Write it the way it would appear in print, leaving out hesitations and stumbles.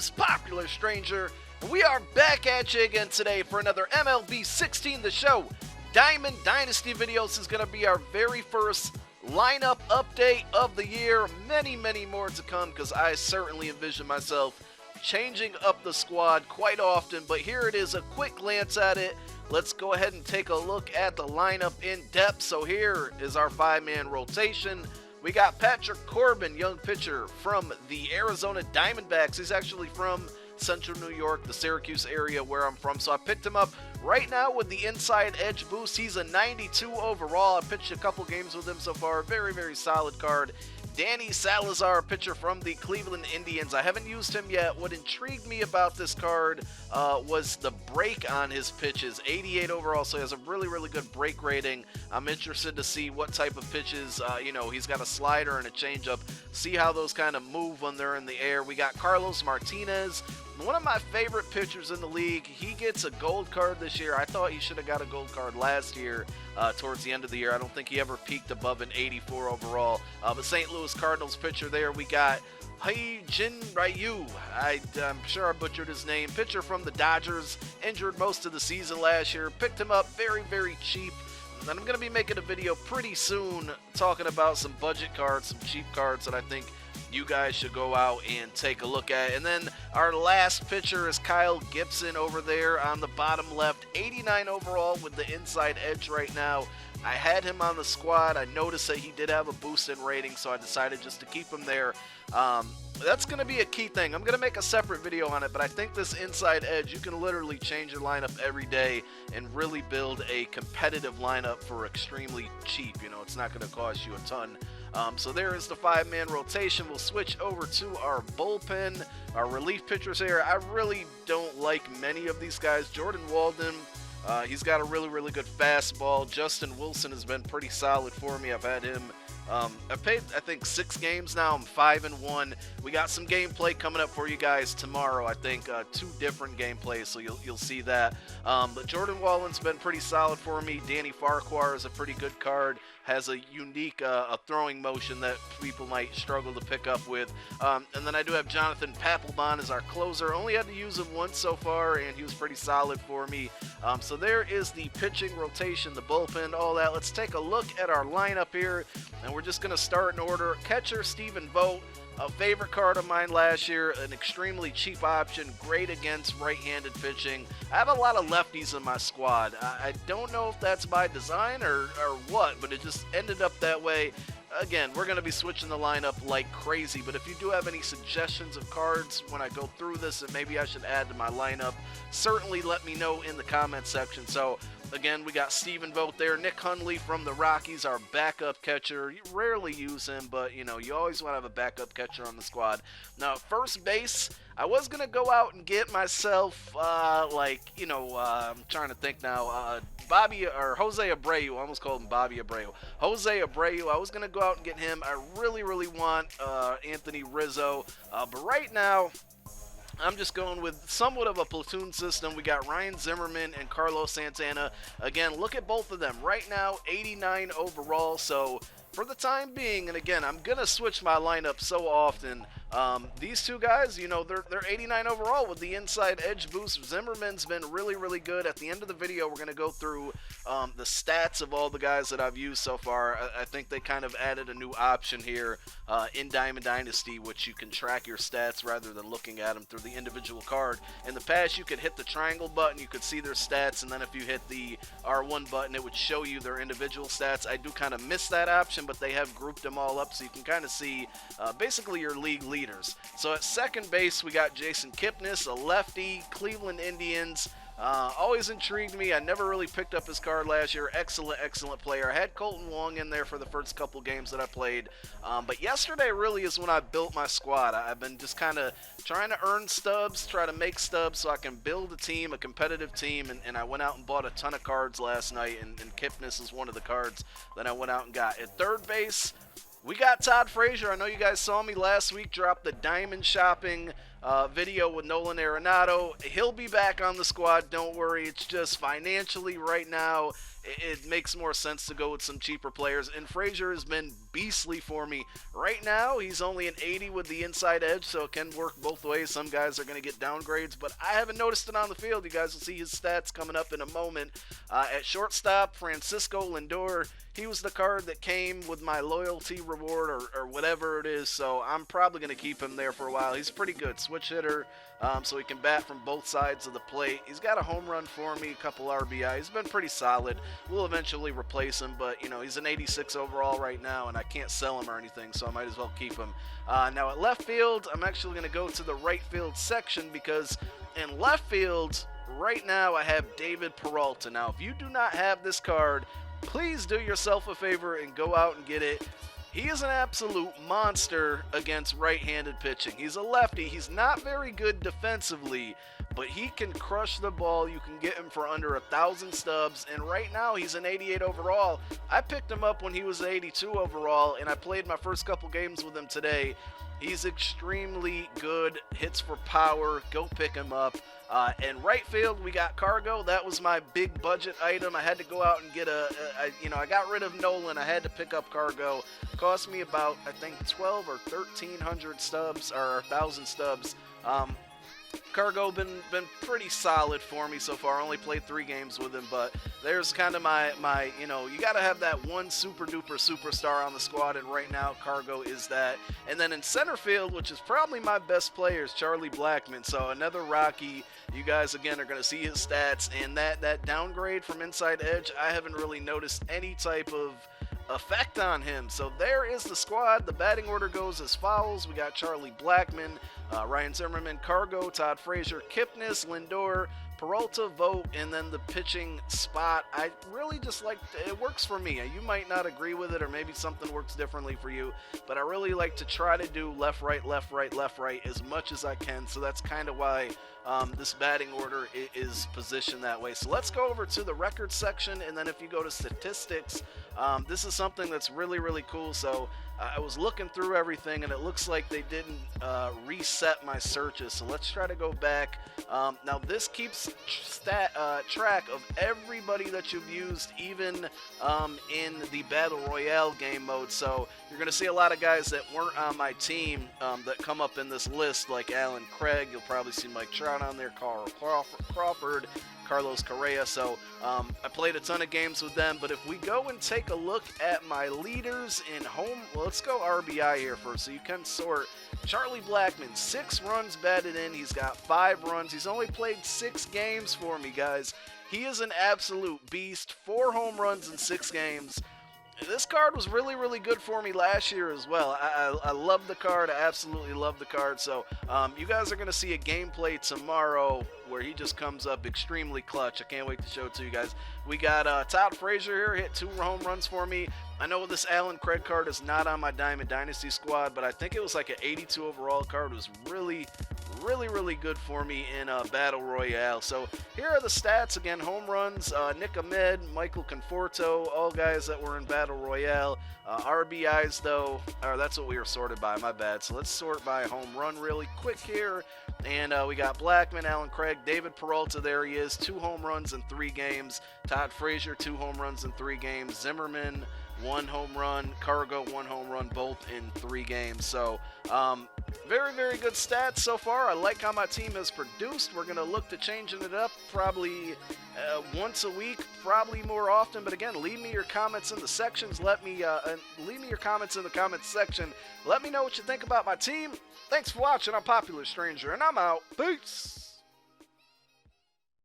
is Popular Stranger. We are back at you again today for another MLB 16 The Show Diamond Dynasty video. This is going to be our very first lineup update of the year. Many more to come because I certainly envision myself changing up the squad quite often. But here it is, a quick glance at it. Let's go ahead and take a look at the lineup in depth. So here is our 5-man rotation. We got Patrick Korbin, young pitcher from the Arizona Diamondbacks. He's actually from Central New York, the Syracuse area where I'm from. So I picked him up right now with the inside edge boost. He's a 92 overall. I pitched a couple games with him so far. Very solid card. Danny Salazar, pitcher from the Cleveland Indians. I haven't used him yet. What intrigued me about this card was the break on his pitches. 88 overall, so he has a really good break rating. I'm interested to see what type of pitches, he's got a slider and a changeup. See how those kind of move when they're in the air. We got Carlos Martinez, one of my favorite pitchers in the league. He gets a gold card this year. I thought he should have got a gold card last year towards the end of the year. I don't think he ever peaked above an 84 overall. But St. Louis Cardinals pitcher there, we got Jin Ryu. I'm sure I butchered his name. Pitcher from the Dodgers, injured most of the season last year. Picked him up very cheap. And I'm going to be making a video pretty soon talking about some budget cards, some cheap cards that I think you guys should go out and take a look at. And then our last pitcher is Kyle Gibson over there on the bottom left. 89 overall with the inside edge right now. I had him on the squad. I noticed that he did have a boost in rating, so I decided just to keep him there. That's going to be a key thing. I'm going to make a separate video on it, but I think this inside edge, you can literally change your lineup every day and really build a competitive lineup for extremely cheap. It's not going to cost you a ton. So there is the 5-man rotation. We'll switch over to our bullpen, our relief pitchers here. I really don't like many of these guys. Jordan Walden, he's got a really good fastball. Justin Wilson has been pretty solid for me. I've had him. I've played, I think, 6 games now. I'm 5-1. We got some gameplay coming up for you guys tomorrow. I think 2 different gameplays, so you'll see that. But Jordan Walden's been pretty solid for me. Danny Farquhar is a pretty good card. Has a unique a throwing motion that people might struggle to pick up with. And then I do have Jonathan Papelbon as our closer. Only had to use him once so far, and he was pretty solid for me. So there is the pitching rotation, the bullpen, all that. Let's take a look at our lineup here, and we're just going to start in order. Catcher, Stephen Vogt. A favorite card of mine last year, an extremely cheap option, great against right-handed pitching. I have a lot of lefties in my squad. I don't know if that's by design or what, but it just ended up that way. Again, we're going to be switching the lineup like crazy, but if you do have any suggestions of cards when I go through this and maybe I should add to my lineup, certainly let me know in the comment section. So again, we got Stephen Vogt there. Nick Hundley from the Rockies, our backup catcher. You rarely use him, but you always want to have a backup catcher on the squad. Now, first base, I was going to go out and get myself, I'm trying to think now, Jose Abreu. I almost called him Bobby Abreu. Jose Abreu, I was going to go out and get him. I really want Anthony Rizzo, but right now, I'm just going with somewhat of a platoon system. We got Ryan Zimmerman and Carlos Santana. Again, look at both of them. Right now, 89 overall. So for the time being, and again, I'm going to switch my lineup so often. These two guys, they're 89 overall with the inside edge boost. Zimmerman's been really good. At the end of the video, we're going to go through the stats of all the guys that I've used so far. I think they kind of added a new option here in Diamond Dynasty, which you can track your stats rather than looking at them through the individual card. In the past, you could hit the triangle button, you could see their stats, and then if you hit the R1 button, it would show you their individual stats. I do kind of miss that option, but they have grouped them all up so you can kind of see basically your league leaders. So at second base, we got Jason Kipnis, a lefty, Cleveland Indians. Always intrigued me. I never really picked up his card last year. Excellent player. I had Colton Wong in there for the first couple games that I played. But yesterday really is when I built my squad. I've been just kind of trying to earn stubs, try to make stubs so I can build a team, a competitive team. And I went out and bought a ton of cards last night, and Kipnis is one of the cards that I went out and got. At third base, we got Todd Frazier. I know you guys saw me last week drop the Diamond Shopping video with Nolan Arenado. He'll be back on the squad, don't worry. It's just financially right now, it makes more sense to go with some cheaper players, and Frazier has been beastly for me. Right now, he's only an 80 with the inside edge, so it can work both ways. Some guys are going to get downgrades, but I haven't noticed it on the field. You guys will see his stats coming up in a moment. At shortstop, Francisco Lindor, he was the card that came with my loyalty reward or whatever it is, so I'm probably going to keep him there for a while. He's pretty good switch hitter, so he can bat from both sides of the plate. He's got a home run for me, a couple RBI. He's been pretty solid. We'll eventually replace him, but, you know, he's an 86 overall right now, and I can't sell him or anything, so I might as well keep him. Now at left field, I'm actually going to go to the right field section because in left field, right now I have David Peralta. Now, if you do not have this card, please do yourself a favor and go out and get it. He is an absolute monster against right-handed pitching. He's a lefty. He's not very good defensively, but he can crush the ball. You can get him for under 1,000 stubs, and right now he's an 88 overall. I picked him up when he was 82 overall, and I played my first couple games with him today. He's extremely good, hits for power. Go pick him up. And right field, we got Cargo. That was my big budget item. I had to go out and get I got rid of Nolan. I had to pick up Cargo. Cost me about, I think, 12 or 1,300 stubs, or 1,000 stubs. Cargo been pretty solid for me so far. I only played 3 games with him, but there's kind of my you got to have that one super duper superstar on the squad, and right now Cargo is that. And then in center field, which is probably my best player, is Charlie Blackmon. So another Rocky. You guys again are going to see his stats, and that downgrade from inside edge, I haven't really noticed any type of effect on him. So there is the squad. The batting order goes as follows. We got Charlie Blackmon, Ryan Zimmerman, Cargo, Todd Frazier, Kipnis, Lindor, Peralta, Vogt, and then the pitching spot. I really just like it. Works for me. You might not agree with it, or maybe something works differently for you, but I really like to try to do left, right, left, right, left, right as much as I can. So that's kind of why this batting order is positioned that way. So let's go over to the record section, and then if you go to statistics, this is something that's really, really cool. So I was looking through everything, and it looks like they didn't reset my searches. So let's try to go back. Now this keeps track of everybody that you've used, even in the Battle Royale game mode. So you're going to see a lot of guys that weren't on my team that come up in this list, like Alan Craig. You'll probably see Mike Trout on there, Carl Crawford, Carlos Correa. So I played a ton of games with them, but if we go and take a look at my leaders in home, well, let's go RBI here first so you can sort. Charlie Blackmon, 6 runs batted in. He's got 5 runs. He's only played 6 games for me, guys. He is an absolute beast. 4 home runs in 6 games. This card was really, really good for me last year as well. I love the card. I absolutely love the card. So you guys are going to see a gameplay tomorrow where he just comes up extremely clutch. I can't wait to show it to you guys. We got Todd Frazier here, hit 2 home runs for me. I know this Alan Craig card is not on my Diamond Dynasty squad, but I think it was like an 82 overall card. It was really, really good for me in Battle Royale. So here are the stats again. Home runs, Nick Ahmed, Michael Conforto, all guys that were in Battle Royale. RBIs though, or that's what we were sorted by, my bad. So let's sort by home run really quick here. And we got Blackmon, Alan Craig, David Peralta, there he is, 2 home runs in 3 games. Todd Frazier, 2 home runs in 3 games. Zimmerman, 1 home run. Cargo, 1 home run, both in 3 games. So very, very good stats so far. I like how my team has produced. We're going to look to changing it up probably once a week, probably more often. But again, leave me your comments in the sections. Leave me your comments in the comments section. Let me know what you think about my team. Thanks for watching. I'm Popular Stranger, and I'm out. Peace.